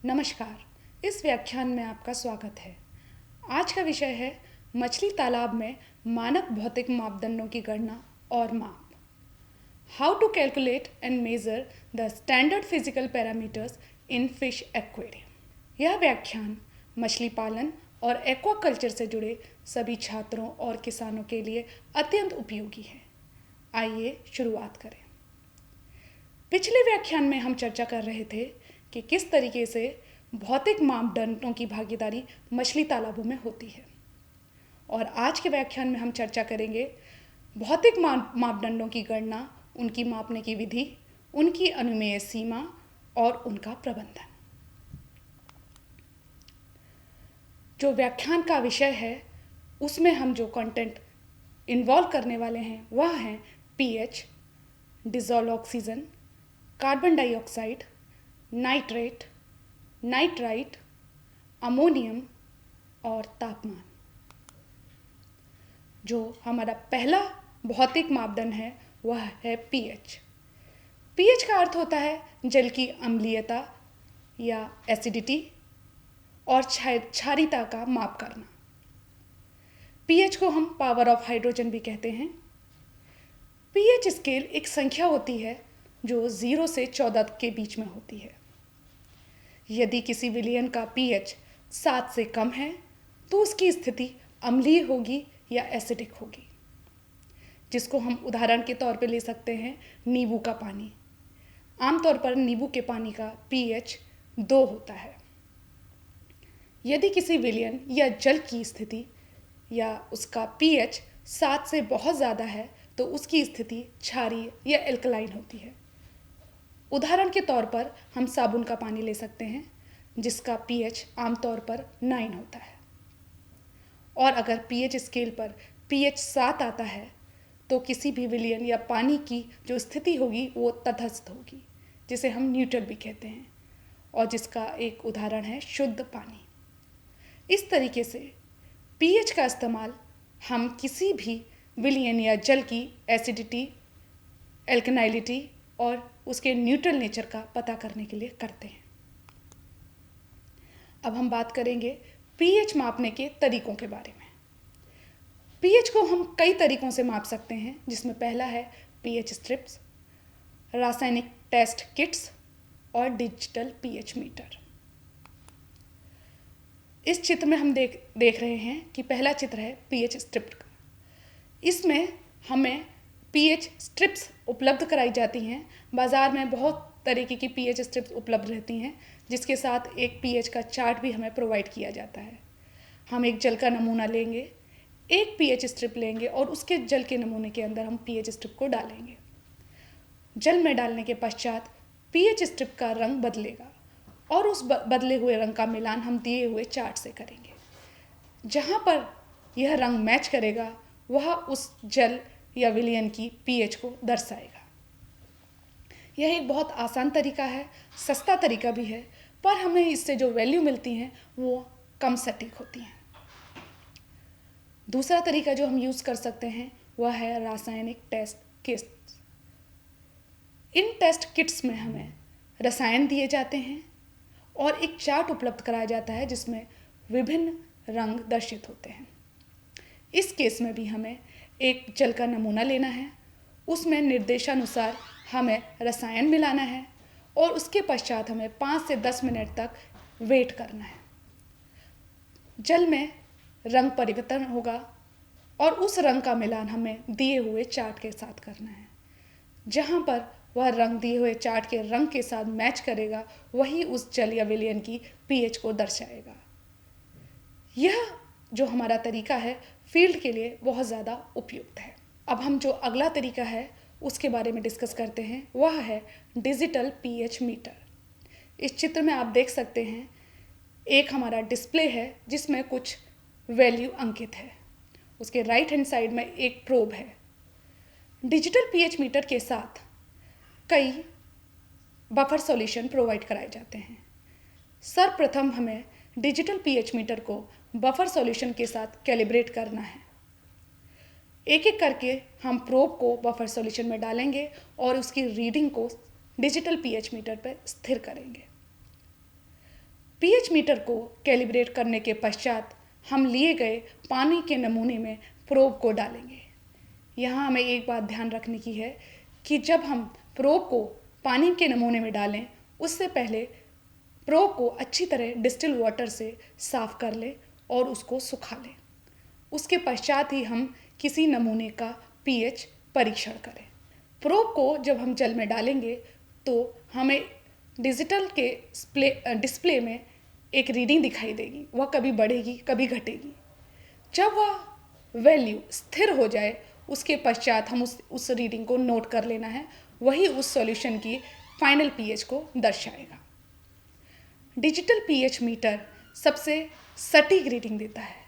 नमस्कार। इस व्याख्यान में आपका स्वागत है। आज का विषय है मछली तालाब में मानक भौतिक मापदंडों की गणना और माप। How to calculate and measure the standard physical parameters in fish aquarium. यह व्याख्यान मछली पालन और एक्वाकल्चर से जुड़े सभी छात्रों और किसानों के लिए अत्यंत उपयोगी है। आइए शुरुआत करें। पिछले व्याख्यान में हम चर्चा कर रहे थे कि किस तरीके से भौतिक मापदंडों की भागीदारी मछली तालाबों में होती है, और आज के व्याख्यान में हम चर्चा करेंगे भौतिक मापदंडों की गणना, उनकी मापने की विधि, उनकी अनुमेय सीमा और उनका प्रबंधन। जो व्याख्यान का विषय है उसमें हम जो कंटेंट इन्वॉल्व करने वाले हैं वह है pH, dissolve oxygen, carbon dioxide, nitrate, nitrite, ammonium और तापमान। जो हमारा पहला भौतिक मापदंड है वह है पीएच। पीएच का अर्थ होता है जल की अम्लीयता या एसिडिटी और क्षारीयता का माप करना। पीएच को हम पावर ऑफ हाइड्रोजन भी कहते हैं। पीएच स्केल एक संख्या होती है जो 0 से 14 के बीच में होती है। यदि किसी विलयन का पीएच 7 से कम है तो उसकी स्थिति अम्लीय होगी या एसिडिक होगी, जिसको हम उदाहरण के तौर पे ले सकते हैं नींबू का पानी। आमतौर पर नींबू के पानी का पीएच 2 होता है। यदि किसी विलयन या जल की स्थिति या उसका पीएच 7 से बहुत ज़्यादा है तो उसकी स्थिति क्षारीय या एल्कलाइन होती है। उदाहरण के तौर पर हम साबुन का पानी ले सकते हैं जिसका पीएच आमतौर पर 9 होता है, और अगर पीएच स्केल पर पीएच 7 आता है तो किसी भी विलयन या पानी की जो स्थिति होगी वो तटस्थ होगी, जिसे हम न्यूट्रल भी कहते हैं, और जिसका एक उदाहरण है शुद्ध पानी। इस तरीके से पीएच का इस्तेमाल हम किसी भी विलयन या जल की एसिडिटी, एल्कनाइलिटी और उसके न्यूट्रल नेचर का पता करने के लिए करते हैं। अब हम बात करेंगे पीएच मापने के तरीकों के बारे में। पीएच को हम कई तरीकों से माप सकते हैं, जिसमें पहला है पीएच स्ट्रिप्स, रासायनिक टेस्ट किट्स और डिजिटल पीएच मीटर। इस चित्र में हम देख रहे हैं कि पहला चित्र है पीएच स्ट्रिप का। इसमें हमें पीएच स्ट्रिप्स उपलब्ध कराई जाती हैं। बाज़ार में बहुत तरीके की पीएच स्ट्रिप्स उपलब्ध रहती हैं, जिसके साथ एक पीएच का चार्ट भी हमें प्रोवाइड किया जाता है। हम एक जल का नमूना लेंगे, एक पीएच स्ट्रिप लेंगे और उसके जल के नमूने के अंदर हम पीएच स्ट्रिप को डालेंगे। जल में डालने के पश्चात पीएच स्ट्रिप का रंग बदलेगा और उस बदले हुए रंग का मिलान हम दिए हुए चार्ट से करेंगे। जहाँ पर यह रंग मैच करेगा वह उस जल या विलयन की पीएच को दर्शाएगा। यह एक बहुत आसान तरीका है, सस्ता तरीका भी है, पर हमें इससे जो वैल्यू मिलती हैं वो कम सटीक होती हैं। दूसरा तरीका जो हम यूज़ कर सकते हैं वह है रासायनिक टेस्ट किट्स। इन टेस्ट किट्स में हमें रसायन दिए जाते हैं और एक चार्ट उपलब्ध कराया जाता है जिसमें विभिन्न रंग दर्शित होते हैं। इस केस में भी हमें एक जल का नमूना लेना है, उसमें निर्देशानुसार हमें रसायन मिलाना है और उसके पश्चात हमें 5 से 10 मिनट तक वेट करना है। जल में रंग परिवर्तन होगा और उस रंग का मिलान हमें दिए हुए चार्ट के साथ करना है। जहाँ पर वह रंग दिए हुए चार्ट के रंग के साथ मैच करेगा वही उस जल या विलयन की पीएच को दर्शाएगा। यह जो हमारा तरीका है फील्ड के लिए बहुत ज़्यादा उपयुक्त है। अब हम जो अगला तरीका है उसके बारे में डिस्कस करते हैं, वह है डिजिटल पीएच मीटर। इस चित्र में आप देख सकते हैं एक हमारा डिस्प्ले है जिसमें कुछ वैल्यू अंकित है। उसके राइट हैंड साइड में एक प्रोब है। डिजिटल पीएच मीटर के साथ कई बफर सॉल्यूशन प्रोवाइड कराए जाते हैं। सर्वप्रथम हमें डिजिटल पीएच मीटर को बफर सॉल्यूशन के साथ कैलिब्रेट करना है। एक एक करके हम प्रोब को बफर सॉल्यूशन में डालेंगे और उसकी रीडिंग को डिजिटल पीएच मीटर पर स्थिर करेंगे। पीएच मीटर को कैलिब्रेट करने के पश्चात हम लिए गए पानी के नमूने में प्रोब को डालेंगे। यहाँ हमें एक बात ध्यान रखने की है कि जब हम प्रोब को पानी के नमूने में डालें उससे पहले प्रोब को अच्छी तरह डिस्टिल वाटर से साफ कर लें और उसको सुखा लें। उसके पश्चात ही हम किसी नमूने का पीएच परीक्षण करें। प्रोब को जब हम जल में डालेंगे तो हमें डिजिटल के डिस्प्ले में एक रीडिंग दिखाई देगी। वह कभी बढ़ेगी कभी घटेगी। जब वह वैल्यू स्थिर हो जाए उसके पश्चात हम उस रीडिंग को नोट कर लेना है। वही उस सॉल्यूशन की फाइनल पीएच को दर्शाएगा। डिजिटल पीएच मीटर सबसे सटीक रीडिंग देता है।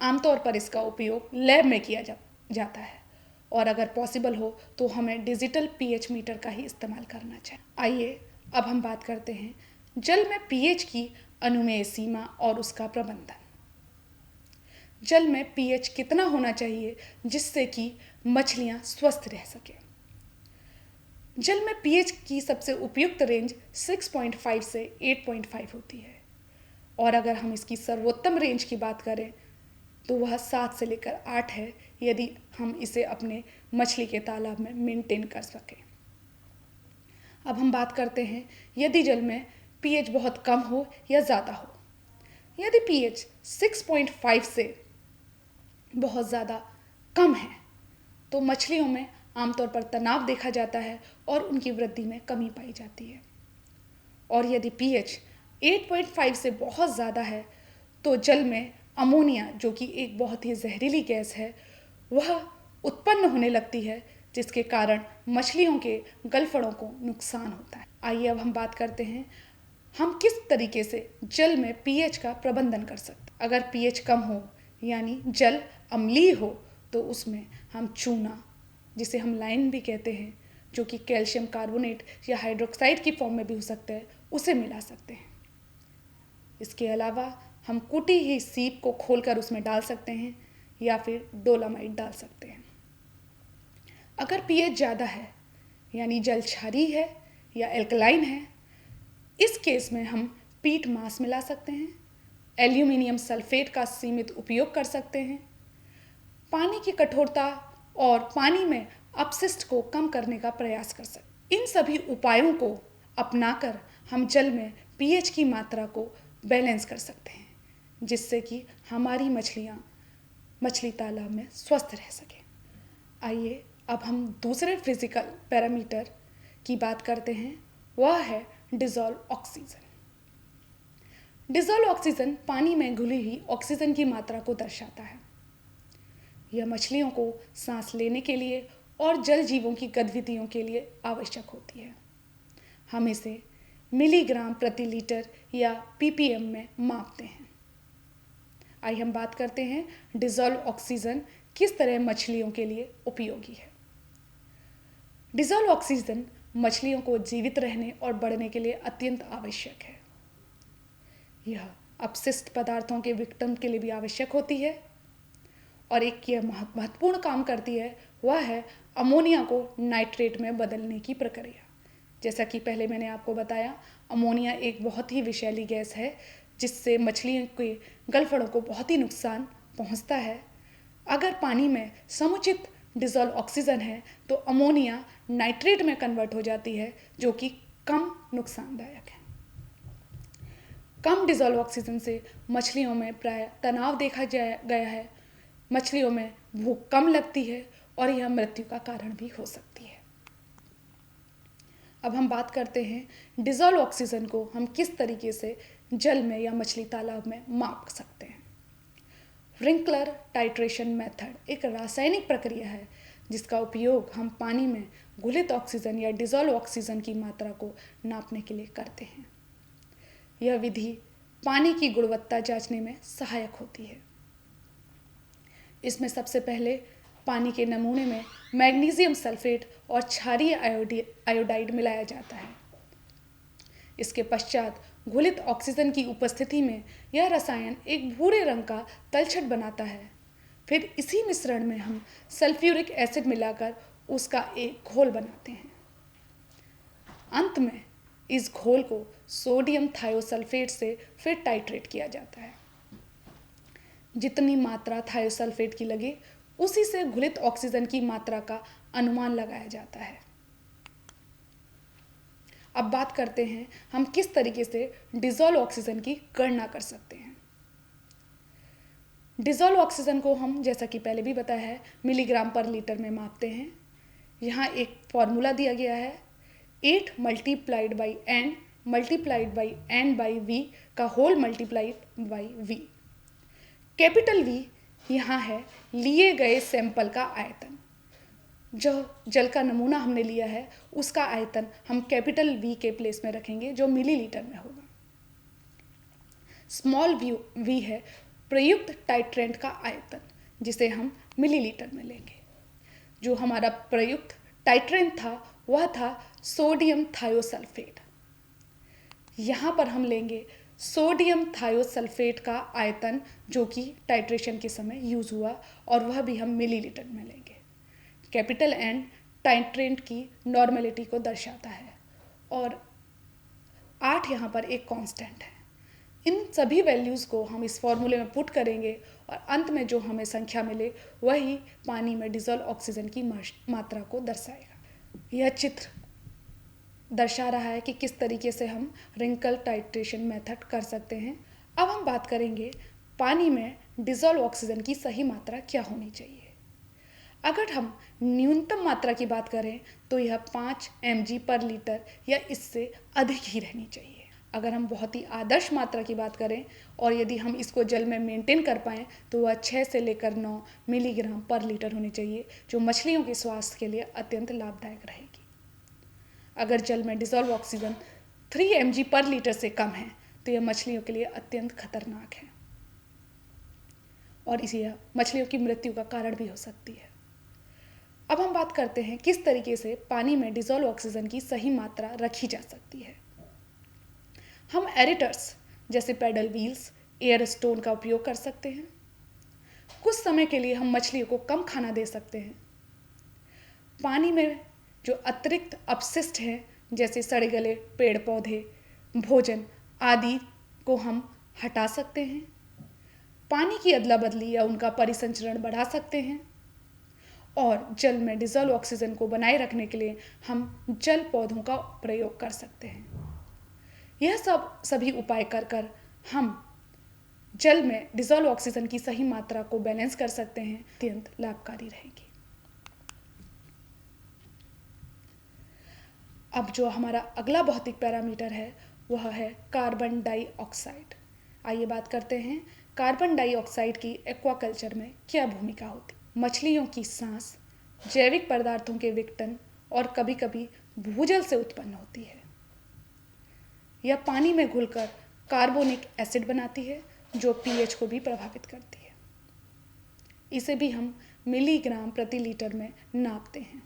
आमतौर पर इसका उपयोग लैब में किया जाता है और अगर पॉसिबल हो तो हमें डिजिटल पीएच मीटर का ही इस्तेमाल करना चाहिए। आइए अब हम बात करते हैं जल में पीएच की अनुमेय सीमा और उसका प्रबंधन। जल में पीएच कितना होना चाहिए जिससे कि मछलियां स्वस्थ रह सकें। जल में पीएच की सबसे उपयुक्त रेंज 6.5 से 8.5 होती है और अगर हम इसकी सर्वोत्तम रेंज की बात करें तो वह 7 से लेकर 8 है, यदि हम इसे अपने मछली के तालाब में मेंटेन कर सकें। अब हम बात करते हैं यदि जल में पीएच बहुत कम हो या ज़्यादा हो। यदि पीएच 6.5 से बहुत ज़्यादा कम है तो मछलियों में आमतौर पर तनाव देखा जाता है और उनकी वृद्धि में कमी पाई जाती है। और यदि पीएच 8.5 से बहुत ज़्यादा है तो जल में अमोनिया, जो कि एक बहुत ही जहरीली गैस है, वह उत्पन्न होने लगती है जिसके कारण मछलियों के गलफड़ों को नुकसान होता है। आइए अब हम बात करते हैं हम किस तरीके से जल में पीएच का प्रबंधन कर सकते हैं। अगर पीएच कम हो यानी जल अम्लीय हो तो उसमें हम चूना, जिसे हम लाइन भी कहते हैं, जो कि कैल्शियम कार्बोनेट या हाइड्रोक्साइड की फॉर्म में भी हो सकता है, उसे मिला सकते हैं। इसके अलावा हम कुटी हुई सीप को खोलकर उसमें डाल सकते हैं या फिर डोलामाइट डाल सकते हैं। अगर पीएच ज़्यादा है यानी जल क्षारीय है या एल्कलाइन है, इस केस में हम पीट मास मिला सकते हैं, एल्यूमिनियम सल्फेट का सीमित उपयोग कर सकते हैं, पानी की कठोरता और पानी में अपशिष्ट को कम करने का प्रयास कर सकते हैं। इन सभी उपायों को अपनाकर हम जल में पीएच की मात्रा को बैलेंस कर सकते हैं जिससे कि हमारी मछलियाँ मछली तालाब में स्वस्थ रह सकें। आइए अब हम दूसरे फिजिकल पैरामीटर की बात करते हैं, वह है डिज़ोल्व ऑक्सीजन। डिज़ोल्व ऑक्सीजन पानी में घुली हुई ऑक्सीजन की मात्रा को दर्शाता है। यह मछलियों को सांस लेने के लिए और जल जीवों की गतिविधियों के लिए आवश्यक होती है। हम इसे मिलीग्राम प्रति लीटर या पीपीएम में मापते हैं। आइए हम बात करते हैं डिज़ोल्व ऑक्सीजन किस तरह मछलियों के लिए उपयोगी है। डिज़ोल्व ऑक्सीजन मछलियों को जीवित रहने और बढ़ने के लिए अत्यंत आवश्यक है। यह अपशिष्ट पदार्थों के विघटन के लिए भी आवश्यक होती है और एक यह महत्वपूर्ण काम करती है, वह है अमोनिया को नाइट्रेट में बदलने की प्रक्रिया। जैसा कि पहले मैंने आपको बताया, अमोनिया एक बहुत ही विषैली गैस है जिससे मछलियों के गलफड़ों को बहुत ही नुकसान पहुंचता है। अगर पानी में समुचित डिज़ोल्व ऑक्सीजन है तो अमोनिया नाइट्रेट में कन्वर्ट हो जाती है, जो कि कम नुकसानदायक है। कम डिज़ोल्व ऑक्सीजन से मछलियों में प्राय तनाव देखा गया है, मछलियों में भूख कम लगती है और यह मृत्यु का कारण भी हो सकती है। अब हम बात करते हैं डिज़ोल्व ऑक्सीजन को हम किस तरीके से जल में या मछली तालाब में माप सकते हैं। व्रिंकलर टाइट्रेशन मेथड एक रासायनिक प्रक्रिया है जिसका उपयोग हम पानी में घुलित ऑक्सीजन या डिज़ोल्व ऑक्सीजन की मात्रा को नापने के लिए करते हैं। यह विधि पानी की गुणवत्ता जांचने में सहायक होती है। इसमें सबसे पहले पानी के नमूने में मैग्नीशियम सल्फेट और क्षारीय आयोडाइड मिलाया जाता है। इसके पश्चात घुलित ऑक्सीजन की उपस्थिति में यह रसायन एक भूरे रंग का तलछट बनाता है। फिर इसी मिश्रण में हम सल्फ्यूरिक एसिड मिलाकर उसका एक घोल बनाते हैं। अंत में इस घोल को सोडियम थायोसल्फेट से फिर टाइट्रेट किया जाता है। जितनी मात्रा थायोसल्फेट की लगे उसी से घुलित ऑक्सीजन की मात्रा का अनुमान लगाया जाता है। अब बात करते हैं हम किस तरीके से डिसॉल्व ऑक्सीजन की गणना कर सकते हैं। डिसॉल्व ऑक्सीजन को हम, जैसा कि पहले भी बताया है, मिलीग्राम पर लीटर में मापते हैं। यहाँ एक फॉर्मूला दिया गया है, 8 multiplied by N multiplied by N by V का whole multiplied by V. Capital V यहाँ है लिए गए सैंपल का आयतन। जो जल का नमूना हमने लिया है उसका आयतन हम कैपिटल वी के प्लेस में रखेंगे, जो मिलीलीटर में होगा। स्मॉल वी है प्रयुक्त टाइट्रेंट का आयतन, जिसे हम मिलीलीटर में लेंगे। जो हमारा प्रयुक्त टाइट्रेंट था वह था सोडियम थायोसल्फेट। यहाँ पर हम लेंगे सोडियम थायोसल्फेट का आयतन जो कि टाइट्रेशन के समय यूज़ हुआ, और वह भी हम मिलीलीटर में लेंगे। कैपिटल एन टाइट्रेंट की नॉर्मेलिटी को दर्शाता है और 8 यहाँ पर एक कांस्टेंट है। इन सभी वैल्यूज़ को हम इस फॉर्मूले में पुट करेंगे और अंत में जो हमें संख्या मिले वही पानी में डिसॉल्व ऑक्सीजन की मात्रा को दर्शाएगा। यह चित्र दर्शा रहा है कि किस तरीके से हम रिंकल टाइट्रेशन मेथड कर सकते हैं। अब हम बात करेंगे पानी में डिसॉल्व ऑक्सीजन की सही मात्रा क्या होनी चाहिए। अगर हम न्यूनतम मात्रा की बात करें तो यह 5 mg पर लीटर या इससे अधिक ही रहनी चाहिए। अगर हम बहुत ही आदर्श मात्रा की बात करें और यदि हम इसको जल में मेंटेन कर पाएँ तो वह 6 से लेकर 9 मिलीग्राम पर लीटर होनी चाहिए, जो मछलियों के स्वास्थ्य के लिए अत्यंत लाभदायक रहेगी। अगर जल में डिसॉल्व ऑक्सीजन 3 mg पर लीटर से कम है तो यह मछलियों के लिए अत्यंत खतरनाक है और इसे मछलियों की मृत्यु का कारण भी हो सकती है। अब हम बात करते हैं किस तरीके से पानी में डिसॉल्व ऑक्सीजन की सही मात्रा रखी जा सकती है। हम एरेटर्स जैसे पैडल व्हील्स, एयर स्टोन का उपयोग कर सकते हैं। कुछ समय के लिए हम मछलियों को कम खाना दे सकते हैं। पानी में जो अतिरिक्त अपशिष्ट हैं जैसे सड़े गले पेड़ पौधे, भोजन आदि को हम हटा सकते हैं। पानी की अदला बदली या उनका परिसंचरण बढ़ा सकते हैं और जल में डिसॉल्व ऑक्सीजन को बनाए रखने के लिए हम जल पौधों का प्रयोग कर सकते हैं। यह सभी उपाय कर हम जल में डिसॉल्व ऑक्सीजन की सही मात्रा को बैलेंस कर सकते हैं, अत्यंत लाभकारी रहेगी। अब जो हमारा अगला भौतिक पैरामीटर है वह है कार्बन डाइऑक्साइड। आइए बात करते हैं कार्बन डाइऑक्साइड की एक्वाकल्चर में क्या भूमिका होती है। मछलियों की सांस जैविक पदार्थों के विघटन और कभी कभी भूजल से उत्पन्न होती है। यह पानी में घुलकर कार्बोनिक एसिड बनाती है जो पीएच को भी प्रभावित करती है। इसे भी हम मिलीग्राम प्रति लीटर में नापते हैं।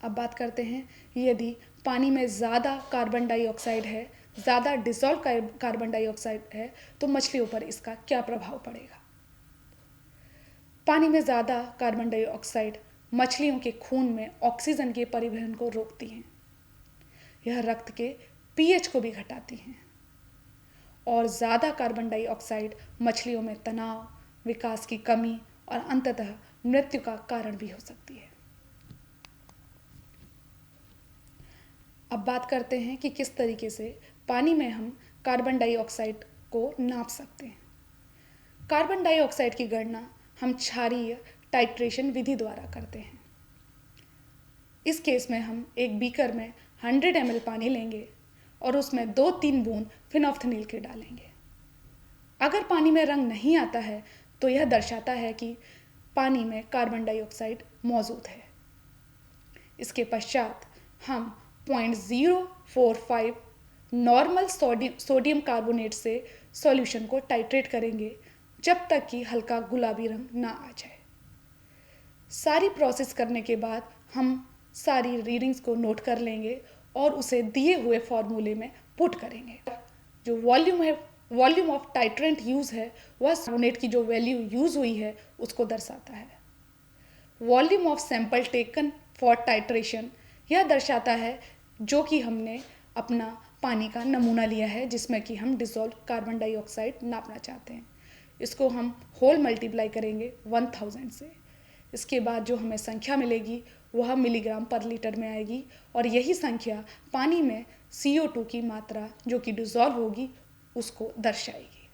अब बात करते हैं यदि पानी में ज़्यादा कार्बन डाइऑक्साइड है, ज़्यादा डिसॉल्व कार्बन डाइऑक्साइड है तो मछलियों पर इसका क्या प्रभाव पड़ेगा। पानी में ज़्यादा कार्बन डाइऑक्साइड मछलियों के खून में ऑक्सीजन के परिवहन को रोकती हैं। यह रक्त के पीएच को भी घटाती हैं और ज़्यादा कार्बन डाइऑक्साइड मछलियों में तनाव, विकास की कमी और अंततः मृत्यु का कारण भी हो सकती है। अब बात करते हैं कि किस तरीके से पानी में हम कार्बन डाइऑक्साइड को नाप सकते हैं। कार्बन डाइऑक्साइड की गणना हम क्षारीय टाइट्रेशन विधि द्वारा करते हैं। इस केस में हम एक बीकर में 100 ml पानी लेंगे और उसमें 2-3 बूंद फिनोल्फथालीन के डालेंगे। अगर पानी में रंग नहीं आता है तो यह दर्शाता है कि पानी में कार्बन डाइऑक्साइड मौजूद है। इसके पश्चात हम 0.045 नॉर्मल सोडियम कार्बोनेट से सॉल्यूशन को टाइट्रेट करेंगे जब तक कि हल्का गुलाबी रंग ना आ जाए। सारी प्रोसेस करने के बाद हम सारी रीडिंग्स को नोट कर लेंगे और उसे दिए हुए फॉर्मूले में पुट करेंगे। जो वॉल्यूम ऑफ टाइट्रेंट यूज़ है वह कार्बोनेट की जो वैल्यू यूज़ हुई है उसको दर्शाता है। Volume of sample taken for titration यह दर्शाता है जो कि हमने अपना पानी का नमूना लिया है, जिसमें कि हम डिसॉल्व कार्बन डाइऑक्साइड नापना चाहते हैं। इसको हम होल मल्टीप्लाई करेंगे 1000 से। इसके बाद जो हमें संख्या मिलेगी वह मिलीग्राम पर लीटर में आएगी, और यही संख्या पानी में CO2 की मात्रा जो कि डिसॉल्व होगी उसको दर्शाएगी।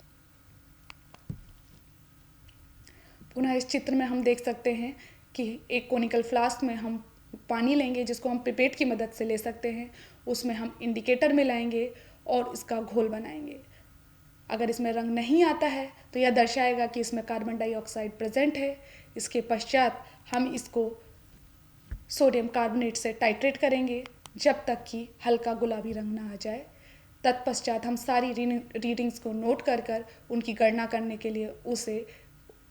पुनः इस चित्र में हम देख सकते हैं कि एक कोनिकल फ्लास्क में हम पानी लेंगे, जिसको हम पिपेट की मदद से ले सकते हैं। उसमें हम इंडिकेटर मिलाएंगे और इसका घोल बनाएंगे। अगर इसमें रंग नहीं आता है तो यह दर्शाएगा कि इसमें कार्बन डाइऑक्साइड प्रेजेंट है। इसके पश्चात हम इसको सोडियम कार्बोनेट से टाइट्रेट करेंगे जब तक कि हल्का गुलाबी रंग ना आ जाए। तत्पश्चात हम सारी रीडिंग्स को नोट कर उनकी गणना करने के लिए उसे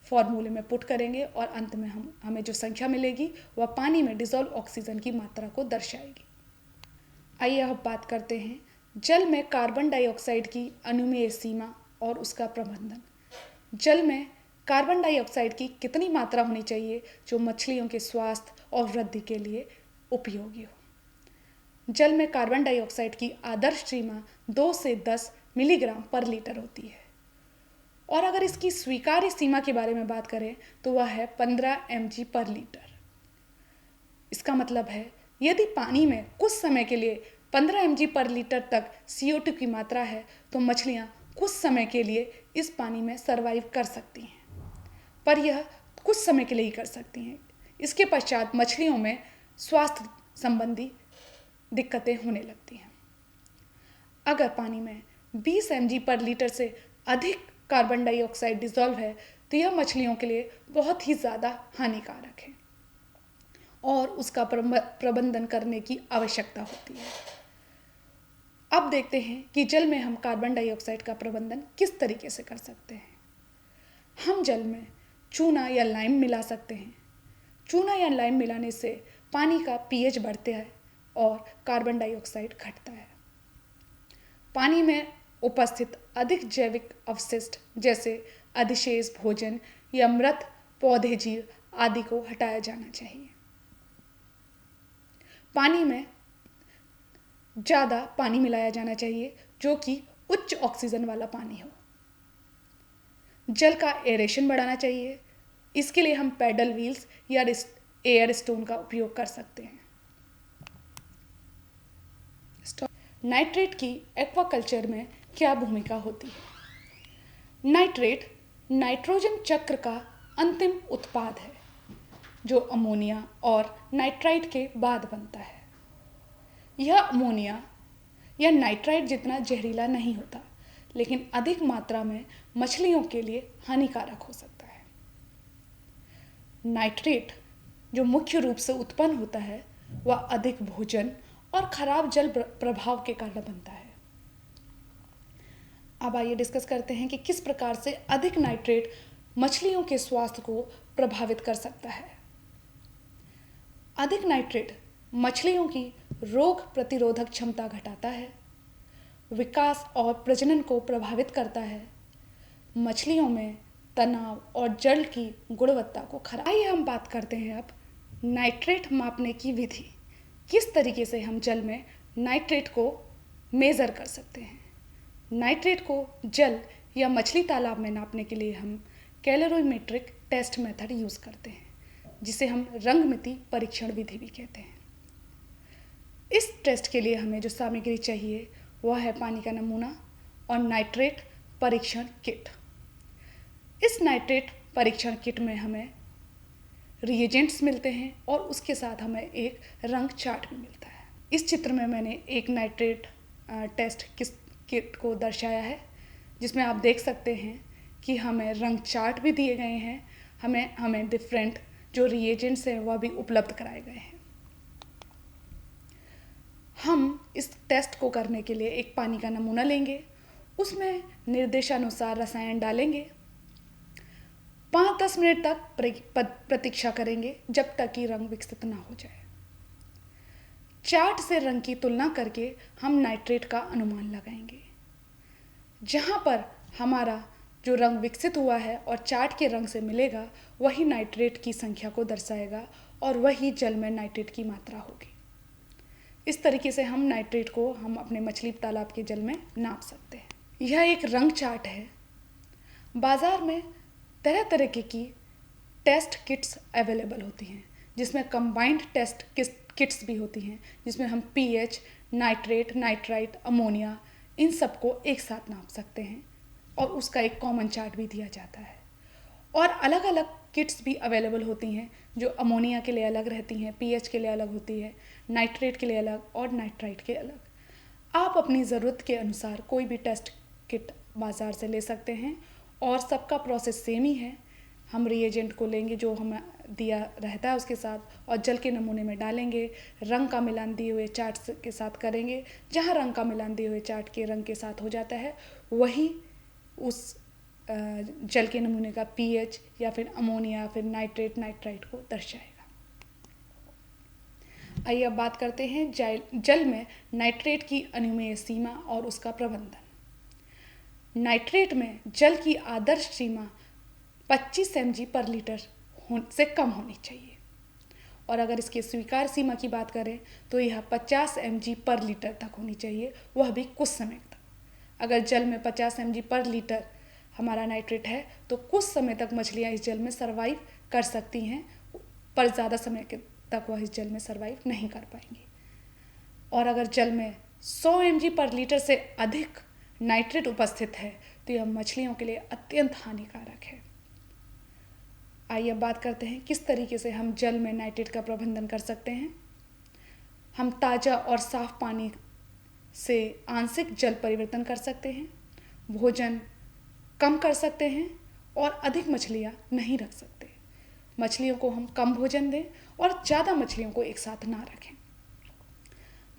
फॉर्मूले में पुट करेंगे, और अंत में हमें जो संख्या मिलेगी वह पानी में डिसॉल्व ऑक्सीजन की मात्रा को दर्शाएगी। आइए अब बात करते हैं जल में कार्बन डाइऑक्साइड की अनुमेय सीमा और उसका प्रबंधन। जल में कार्बन डाइऑक्साइड की कितनी मात्रा होनी चाहिए जो मछलियों के स्वास्थ्य और वृद्धि के लिए उपयोगी हो। जल में कार्बन डाइऑक्साइड की आदर्श सीमा 2 से 10 मिलीग्राम पर लीटर होती है, और अगर इसकी स्वीकार्य सीमा के बारे में बात करें तो वह है 15 mg पर लीटर। इसका मतलब है यदि पानी में कुछ समय के लिए 15 mg पर लीटर तक CO2 की मात्रा है तो मछलियां कुछ समय के लिए इस पानी में सरवाइव कर सकती हैं, पर यह कुछ समय के लिए ही कर सकती हैं। इसके पश्चात मछलियों में स्वास्थ्य संबंधी दिक्कतें होने लगती हैं। अगर पानी में 20 mg पर लीटर से अधिक कार्बन डाइऑक्साइड डिसॉल्व है तो यह मछलियों के लिए बहुत ही ज़्यादा हानिकारक है और उसका प्रबंधन करने की आवश्यकता होती है। अब देखते हैं कि जल में हम कार्बन डाइऑक्साइड का प्रबंधन किस तरीके से कर सकते हैं। हम जल में चूना या लाइम मिला सकते हैं। चूना या लाइम मिलाने से पानी का pH बढ़ता है और कार्बन डाइऑक्साइड घटता है। पानी में उपस्थित अधिक जैविक अवशिष्ट जैसे अधिशेष भोजन या मृत पौधे जीव आदि को हटाया जाना चाहिए। पानी में ज़्यादा पानी मिलाया जाना चाहिए जो कि उच्च ऑक्सीजन वाला पानी हो। जल का एरेशन बढ़ाना चाहिए। इसके लिए हम पैडल व्हील्स या एयर स्टोन का उपयोग कर सकते हैं। नाइट्रेट की एक्वाकल्चर में क्या भूमिका होती है। नाइट्रेट नाइट्रोजन चक्र का अंतिम उत्पाद है जो अमोनिया और नाइट्राइट के बाद बनता है। यह अमोनिया या नाइट्राइट जितना जहरीला नहीं होता, लेकिन अधिक मात्रा में मछलियों के लिए हानिकारक हो सकता है। नाइट्रेट जो मुख्य रूप से उत्पन्न होता है वह अधिक भोजन और खराब जल प्रभाव के कारण बनता है। अब आइए डिस्कस करते हैं कि किस प्रकार से अधिक नाइट्रेट मछलियों के स्वास्थ्य को प्रभावित कर सकता है। अधिक नाइट्रेट मछलियों की रोग प्रतिरोधक क्षमता घटाता है, विकास और प्रजनन को प्रभावित करता है, मछलियों में तनाव और जल की गुणवत्ता को खराब। आइए हम बात करते हैं अब नाइट्रेट मापने की विधि। किस तरीके से हम जल में नाइट्रेट को मेज़र कर सकते हैं। नाइट्रेट को जल या मछली तालाब में नापने के लिए हम कैलोरीमेट्रिक टेस्ट मेथड यूज़ करते हैं, जिसे हम रंगमिति परीक्षण विधि भी कहते हैं। इस टेस्ट के लिए हमें जो सामग्री चाहिए वह है पानी का नमूना और नाइट्रेट परीक्षण किट। इस नाइट्रेट परीक्षण किट में हमें रिएजेंट्स मिलते हैं और उसके साथ हमें एक रंग चार्ट भी मिलता है। इस चित्र में मैंने एक नाइट्रेट टेस्ट किट को दर्शाया है, जिसमें आप देख सकते हैं कि हमें रंग चार्ट भी दिए गए हैं। हमें डिफरेंट जो रिएजेंट्स हैं वह भी उपलब्ध कराए गए हैं। हम इस टेस्ट को करने के लिए एक पानी का नमूना लेंगे, उसमें निर्देशानुसार रसायन डालेंगे, 5-10 मिनट तक प्रतीक्षा करेंगे जब तक कि रंग विकसित ना हो जाए। चार्ट से रंग की तुलना करके हम नाइट्रेट का अनुमान लगाएंगे। जहाँ पर हमारा जो रंग विकसित हुआ है और चार्ट के रंग से मिलेगा वही नाइट्रेट की संख्या को दर्शाएगा और वही जल में नाइट्रेट की मात्रा होगी। इस तरीके से हम नाइट्रेट को हम अपने मछली तालाब के जल में नाप सकते हैं। यह एक रंग चार्ट है। बाज़ार में तरह तरह की टेस्ट किट्स अवेलेबल होती हैं, जिसमें कंबाइंड टेस्ट किट्स भी होती हैं, जिसमें हम पीएच, नाइट्रेट, नाइट्राइट, अमोनिया इन सबको एक साथ नाप सकते हैं और उसका एक कॉमन चार्ट भी दिया जाता है। और अलग अलग किट्स भी अवेलेबल होती हैं जो अमोनिया के लिए अलग रहती हैं, पीएच के लिए अलग होती है, नाइट्रेट के लिए अलग और नाइट्राइट के अलग। आप अपनी ज़रूरत के अनुसार कोई भी टेस्ट किट बाज़ार से ले सकते हैं और सबका प्रोसेस सेम ही है। हम रिएजेंट को लेंगे जो हमें दिया रहता है उसके साथ और जल के नमूने में डालेंगे, रंग का मिलान दिए हुए चार्ट के साथ करेंगे। जहाँ रंग का मिलान दिए हुए चार्ट के रंग के साथ हो जाता है वही उस जल के नमूने का पीएच या फिर अमोनिया या फिर नाइट्रेट, नाइट्राइट को दर्शाएगा। आइए अब बात करते हैं जल में नाइट्रेट की अनुमेय सीमा और उसका प्रबंधन। नाइट्रेट में जल की आदर्श सीमा 25 mg पर लीटर से कम होनी चाहिए और अगर इसकी स्वीकार सीमा की बात करें तो यह 50 mg पर लीटर तक होनी चाहिए, वह भी कुछ समय तक। अगर जल में 50 mg पर लीटर हमारा नाइट्रेट है तो कुछ समय तक मछलियाँ इस जल में सर्वाइव कर सकती हैं, पर ज़्यादा समय तक वह इस जल में सर्वाइव नहीं कर पाएंगी। और अगर जल में 100 mg पर लीटर से अधिक नाइट्रेट उपस्थित है तो यह मछलियों के लिए अत्यंत हानिकारक है। आइए अब बात करते हैं किस तरीके से हम जल में नाइट्रेट का प्रबंधन कर सकते हैं। हम ताज़ा और साफ पानी से आंशिक जल परिवर्तन कर सकते हैं, भोजन कम कर सकते हैं और अधिक मछलियाँ नहीं रख सकते। मछलियों को हम कम भोजन दें और ज़्यादा मछलियों को एक साथ ना रखें।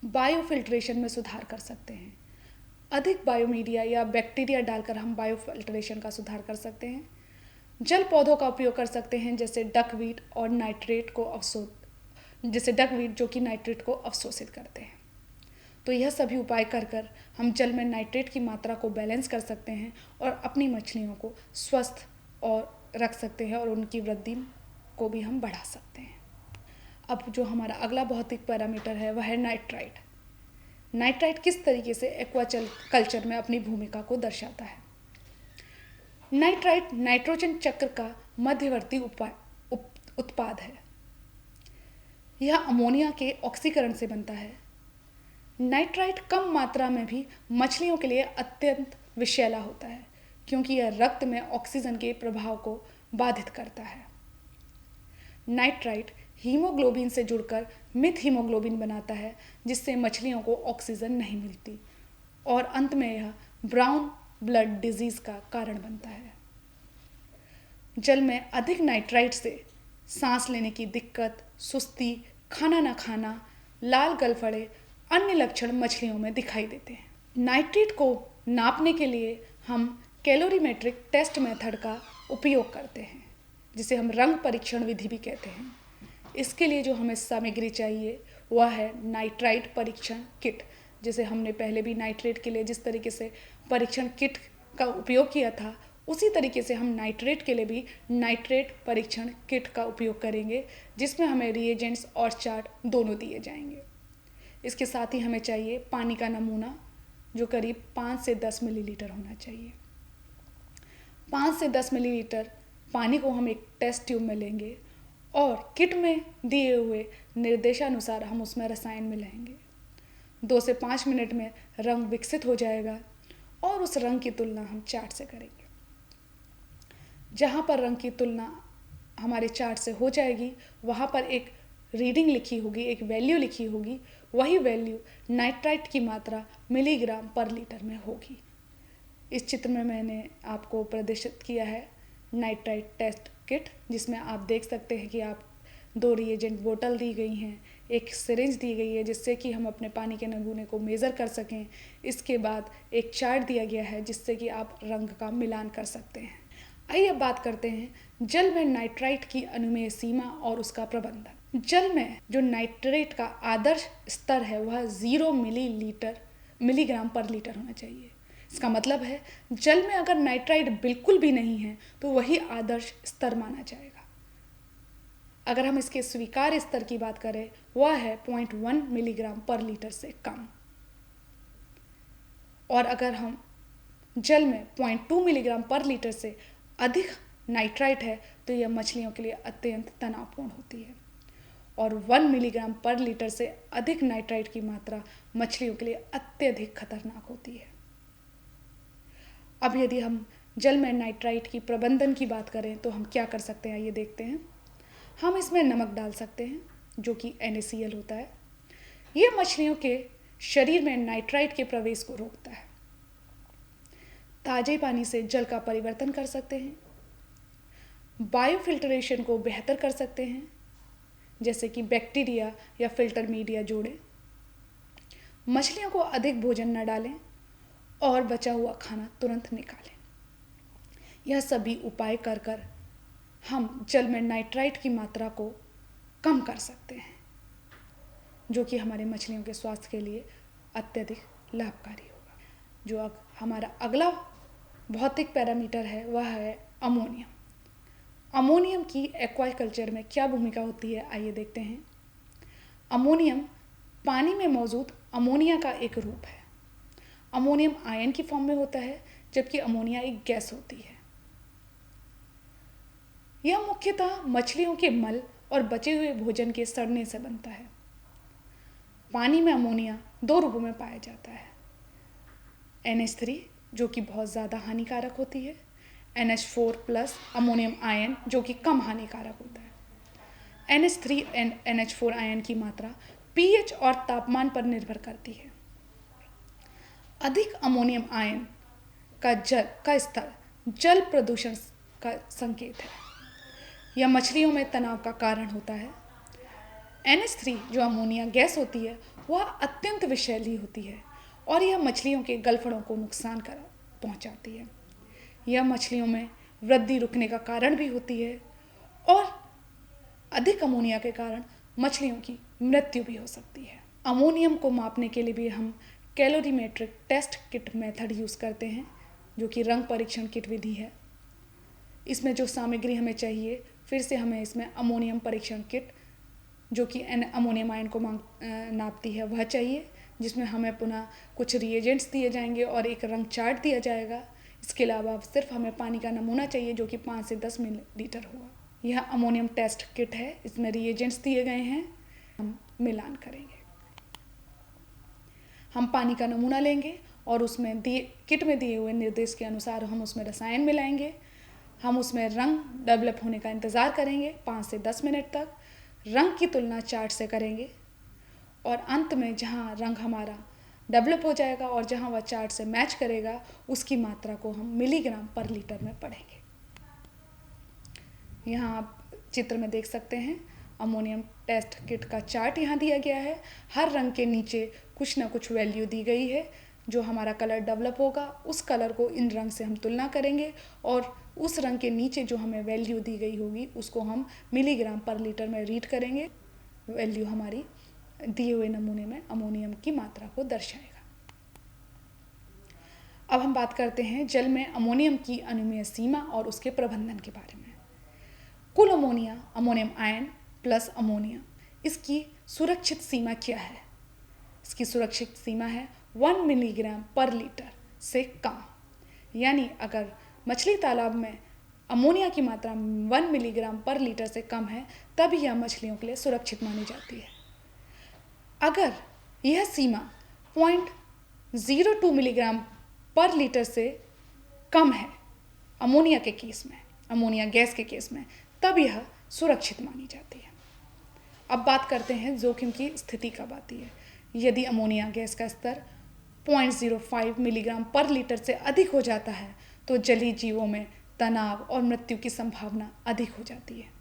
बायोफिल्ट्रेशन में सुधार कर सकते हैं। अधिक बायोमीडिया या बैक्टीरिया डालकर हम बायोफिल्ट्रेशन का सुधार कर सकते हैं। जल पौधों का उपयोग कर सकते हैं जैसे डकवीट और नाइट्रेट को डकवीट जो कि नाइट्रेट को अवशोषित करते हैं। तो यह सभी उपाय कर हम जल में नाइट्रेट की मात्रा को बैलेंस कर सकते हैं और अपनी मछलियों को स्वस्थ और रख सकते हैं और उनकी वृद्धि को भी हम बढ़ा सकते हैं। अब जो हमारा अगला भौतिक पैरामीटर है वह है नाइट्राइट। नाइट्राइट किस तरीके से एक्वाकल्चर में अपनी भूमिका को दर्शाता है। नाइट्राइट नाइट्रोजन चक्र का मध्यवर्ती उत्पाद है। यह अमोनिया के ऑक्सीकरण से बनता है। नाइट्राइट कम मात्रा में भी मछलियों के लिए अत्यंत विषैला होता है क्योंकि यह रक्त में ऑक्सीजन के प्रभाव को बाधित करता है। नाइट्राइट हीमोग्लोबिन से जुड़कर मिथ हीमोग्लोबिन बनाता है जिससे मछलियों को ऑक्सीजन नहीं मिलती और अंत में यह ब्राउन ब्लड डिजीज़ का कारण बनता है। जल में अधिक नाइट्राइट से सांस लेने की दिक्कत, सुस्ती, खाना न खाना, लाल गलफड़े अन्य लक्षण मछलियों में दिखाई देते हैं। नाइट्रेट को नापने के लिए हम कैलोरीमेट्रिक टेस्ट मेथड का उपयोग करते हैं जिसे हम रंग परीक्षण विधि भी कहते हैं। इसके लिए जो हमें सामग्री चाहिए वह है नाइट्राइट परीक्षण किट, जिसे हमने पहले भी नाइट्रेट के लिए जिस तरीके से परीक्षण किट का उपयोग किया था उसी तरीके से हम नाइट्रेट के लिए भी नाइट्रेट परीक्षण किट का उपयोग करेंगे, जिसमें हमें रिएजेंट्स और चार्ट दोनों दिए जाएंगे। इसके साथ ही हमें चाहिए पानी का नमूना जो करीब 5 से 10 मिलीलीटर होना चाहिए। 5 से 10 मिलीलीटर पानी को हम एक टेस्ट ट्यूब में लेंगे और किट में दिए हुए निर्देशानुसार हम उसमें रसायन मिलाएंगे। 2 से 5 मिनट में रंग विकसित हो जाएगा और उस रंग की तुलना हम चार्ट से करेंगे। जहाँ पर रंग की तुलना हमारे चार्ट से हो जाएगी वहाँ पर एक रीडिंग लिखी होगी, एक वैल्यू लिखी होगी। वही वैल्यू नाइट्राइट की मात्रा मिलीग्राम पर लीटर में होगी। इस चित्र में मैंने आपको प्रदर्शित किया है नाइट्राइट टेस्ट किट, जिसमें आप देख सकते हैं कि आप 2 रिएजेंट बोतल दी गई हैं, एक सिरिंज दी गई है जिससे कि हम अपने पानी के नमूने को मेज़र कर सकें। इसके बाद एक चार्ट दिया गया है जिससे कि आप रंग का मिलान कर सकते हैं। आइए अब बात करते हैं जल में नाइट्राइट की अनुमेय सीमा और उसका प्रबंधन। जल में जो नाइट्रेट का आदर्श स्तर है वह 0 मिलीग्राम पर लीटर होना चाहिए। इसका मतलब है जल में अगर नाइट्राइट बिल्कुल भी नहीं है तो वही आदर्श स्तर माना जाएगा। अगर हम इसके स्वीकार्य स्तर की बात करें वह है 0.1 मिलीग्राम पर लीटर से कम। और अगर हम जल में 0.2 मिलीग्राम पर लीटर से अधिक नाइट्राइट है तो यह मछलियों के लिए अत्यंत तनावपूर्ण होती है। और 1 मिलीग्राम पर लीटर से अधिक नाइट्राइट की मात्रा मछलियों के लिए अत्यधिक खतरनाक होती है। अब यदि हम जल में नाइट्राइट की प्रबंधन की बात करें तो हम क्या कर सकते हैं, ये देखते हैं। हम इसमें नमक डाल सकते हैं जो कि NaCl होता है। यह मछलियों के शरीर में नाइट्राइट के प्रवेश को रोकता है। ताजे पानी से जल का परिवर्तन कर सकते हैं, बायोफिल्ट्रेशन को बेहतर कर सकते हैं, जैसे कि बैक्टीरिया या फिल्टर मीडिया जोड़ें, मछलियों को अधिक भोजन न डालें और बचा हुआ खाना तुरंत निकालें। यह सभी उपाय कर हम जल में नाइट्राइट की मात्रा को कम कर सकते हैं, जो कि हमारे मछलियों के स्वास्थ्य के लिए अत्यधिक लाभकारी होगा। जो हमारा अगला भौतिक पैरामीटर है वह है अमोनियम। अमोनियम की एक्वाकल्चर में क्या भूमिका होती है, आइए देखते हैं। अमोनियम पानी में मौजूद अमोनिया का एक रूप है। अमोनियम आयन की फॉर्म में होता है, जबकि अमोनिया एक गैस होती है। यह मुख्यतः मछलियों के मल और बचे हुए भोजन के सड़ने से बनता है। पानी में अमोनिया 2 रूपों में पाया जाता है। NH3 जो कि बहुत ज़्यादा हानिकारक होती है, NH4 प्लस अमोनियम आयन जो कि कम हानिकारक होता है। NH3 एंड NH4 आयन की मात्रा pH और तापमान पर निर्भर करती है। अधिक अमोनियम आयन का स्तर जल प्रदूषण का संकेत है। यह मछलियों में तनाव का कारण होता है। NH3 जो अमोनिया गैस होती है वह अत्यंत विषैली होती है और यह मछलियों के गलफड़ों को नुकसान पहुंचाती है। यह मछलियों में वृद्धि रुकने का कारण भी होती है और अधिक अमोनिया के कारण मछलियों की मृत्यु भी हो सकती है। अमोनियम को मापने के लिए भी हम calorimetric test kit method use करते हैं, जो कि रंग परीक्षण किट विधि है। इसमें जो सामग्री हमें चाहिए, फिर से हमें इसमें अमोनियम परीक्षण किट जो कि अमोनियम आयन को नापती है वह चाहिए, जिसमें हमें पुनः कुछ रिएजेंट्स दिए जाएंगे और एक रंग चार्ट दिया जाएगा। इसके अलावा सिर्फ हमें पानी का नमूना चाहिए जो कि 5 से 10 मिलीलीटर होगा। यह अमोनियम टेस्ट किट है, इसमें रिएजेंट्स दिए गए हैं, हम मिलान करेंगे। हम पानी का नमूना लेंगे और उसमें किट में दिए हुए निर्देश के अनुसार हम उसमें रसायन मिलाएंगे। हम उसमें रंग डेवलप होने का इंतज़ार करेंगे 5 से 10 मिनट तक। रंग की तुलना चार्ट से करेंगे और अंत में जहाँ रंग हमारा डेवलप हो जाएगा और जहाँ वह चार्ट से मैच करेगा उसकी मात्रा को हम मिलीग्राम पर लीटर में पढ़ेंगे। यहाँ आप चित्र में देख सकते हैं अमोनियम टेस्ट किट का चार्ट यहाँ दिया गया है। हर रंग के नीचे कुछ ना कुछ वैल्यू दी गई है। जो हमारा कलर डेवलप होगा उस कलर को इन रंग से हम तुलना करेंगे और उस रंग के नीचे जो हमें वैल्यू दी गई होगी उसको हम मिलीग्राम पर लीटर में रीड करेंगे। वैल्यू हमारी दिए हुए नमूने में अमोनियम की मात्रा को दर्शाएगा। अब हम बात करते हैं जल में अमोनियम की अनुमेय सीमा और उसके प्रबंधन के बारे में। कुल ammonia, ammonium ion plus ammonia, इसकी सुरक्षित सीमा क्या है? इसकी सुरक्षित सीमा है 1 मिलीग्राम पर लीटर से कम। यानी अगर मछली तालाब में अमोनिया की मात्रा 1 मिलीग्राम पर लीटर से कम है तब यह मछलियों के लिए सुरक्षित मानी जाती है। अगर यह सीमा 0.02 मिलीग्राम पर लीटर से कम है अमोनिया के केस में, अमोनिया गैस के केस में, तब यह सुरक्षित मानी जाती है। अब बात करते हैं जोखिम की स्थिति कब आती है। यदि अमोनिया गैस का स्तर 0.05 मिलीग्राम पर लीटर से अधिक हो जाता है तो जलीय जीवों में तनाव और मृत्यु की संभावना अधिक हो जाती है।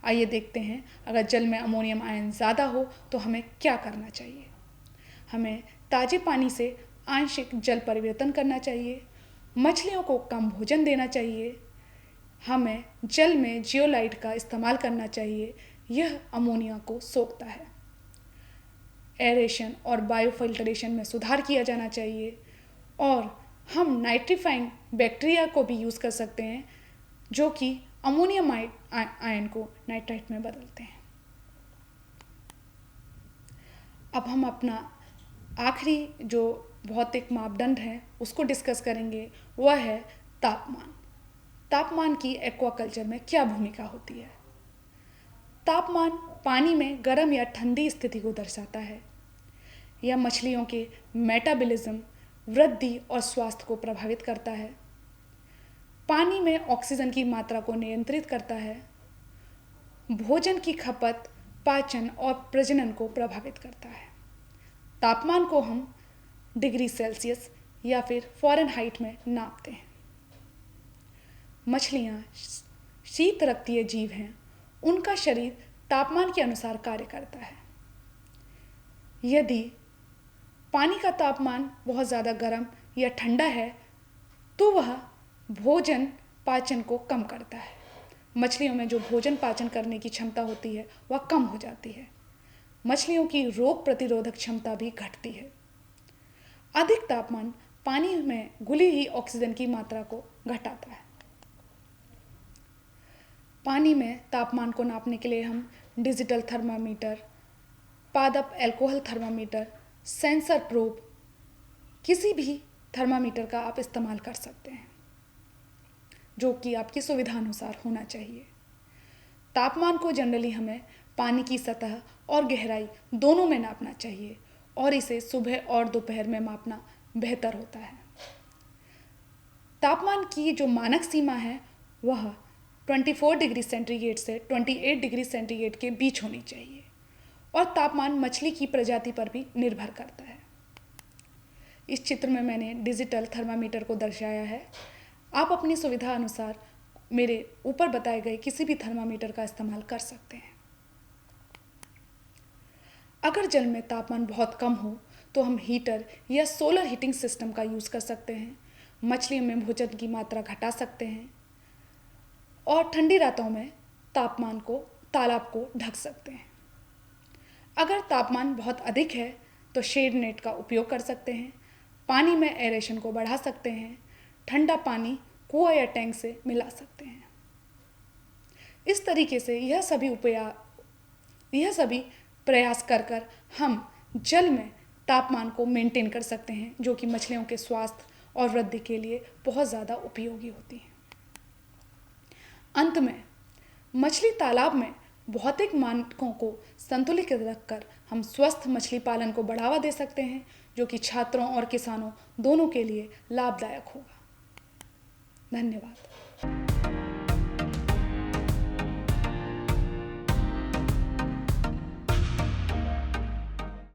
आइए देखते हैं अगर जल में अमोनियम आयन ज़्यादा हो तो हमें क्या करना चाहिए। हमें ताजे पानी से आंशिक जल परिवर्तन करना चाहिए। मछलियों को कम भोजन देना चाहिए। हमें जल में जियोलाइट का इस्तेमाल करना चाहिए, यह अमोनिया को सोखता है। एरेशन और बायोफिल्ट्रेशन में सुधार किया जाना चाहिए और हम नाइट्रीफाइंग बैक्टीरिया को भी यूज़ कर सकते हैं जो कि अमोनियम आयन को नाइट्राइट में बदलते हैं। अब हम अपना आखिरी जो भौतिक मापदंड है उसको डिस्कस करेंगे, वह है तापमान। तापमान की एक्वाकल्चर में क्या भूमिका होती है? तापमान पानी में गर्म या ठंडी स्थिति को दर्शाता है। यह मछलियों के मेटाबॉलिज्म, वृद्धि और स्वास्थ्य को प्रभावित करता है। पानी में ऑक्सीजन की मात्रा को नियंत्रित करता है। भोजन की खपत, पाचन और प्रजनन को प्रभावित करता है। तापमान को हम डिग्री सेल्सियस या फिर फ़ारेनहाइट में नापते हैं। मछलियाँ शीत रक्तीय जीव हैं। उनका शरीर तापमान के अनुसार कार्य करता है। यदि पानी का तापमान बहुत ज़्यादा गर्म या ठंडा है तो वह भोजन पाचन को कम करता है। मछलियों में जो भोजन पाचन करने की क्षमता होती है वह कम हो जाती है। मछलियों की रोग प्रतिरोधक क्षमता भी घटती है। अधिक तापमान पानी में घुली हुई ऑक्सीजन की मात्रा को घटाता है। पानी में तापमान को नापने के लिए हम डिजिटल थर्मामीटर, पादप अल्कोहल थर्मामीटर, सेंसर प्रोब, किसी भी थर्मामीटर का आप इस्तेमाल कर सकते हैं, जो कि आपकी सुविधा अनुसार होना चाहिए। तापमान को जनरली हमें पानी की सतह और गहराई दोनों में नापना चाहिए और इसे सुबह और दोपहर में मापना बेहतर होता है। तापमान की जो मानक सीमा है वह 24 डिग्री सेंटीग्रेड से 28 डिग्री सेंटीग्रेड के बीच होनी चाहिए और तापमान मछली की प्रजाति पर भी निर्भर करता है। इस चित्र में मैंने डिजिटल थर्मामीटर को दर्शाया है। आप अपनी सुविधा अनुसार मेरे ऊपर बताए गए किसी भी थर्मामीटर का इस्तेमाल कर सकते हैं। अगर जल में तापमान बहुत कम हो तो हम हीटर या सोलर हीटिंग सिस्टम का यूज़ कर सकते हैं। मछलियों में भोजन की मात्रा घटा सकते हैं और ठंडी रातों में तालाब को ढक सकते हैं। अगर तापमान बहुत अधिक है तो शेड नेट का उपयोग कर सकते हैं। पानी में एरेशन को बढ़ा सकते हैं। ठंडा पानी कुआं या टैंक से मिला सकते हैं। इस तरीके से यह सभी प्रयास कर हम जल में तापमान को मेंटेन कर सकते हैं, जो कि मछलियों के स्वास्थ्य और वृद्धि के लिए बहुत ज़्यादा उपयोगी होती हैं। अंत में मछली तालाब में भौतिक मानकों को संतुलित रखकर हम स्वस्थ मछली पालन को बढ़ावा दे सकते हैं, जो कि छात्रों और किसानों दोनों के लिए लाभदायक होगा। धन्यवाद।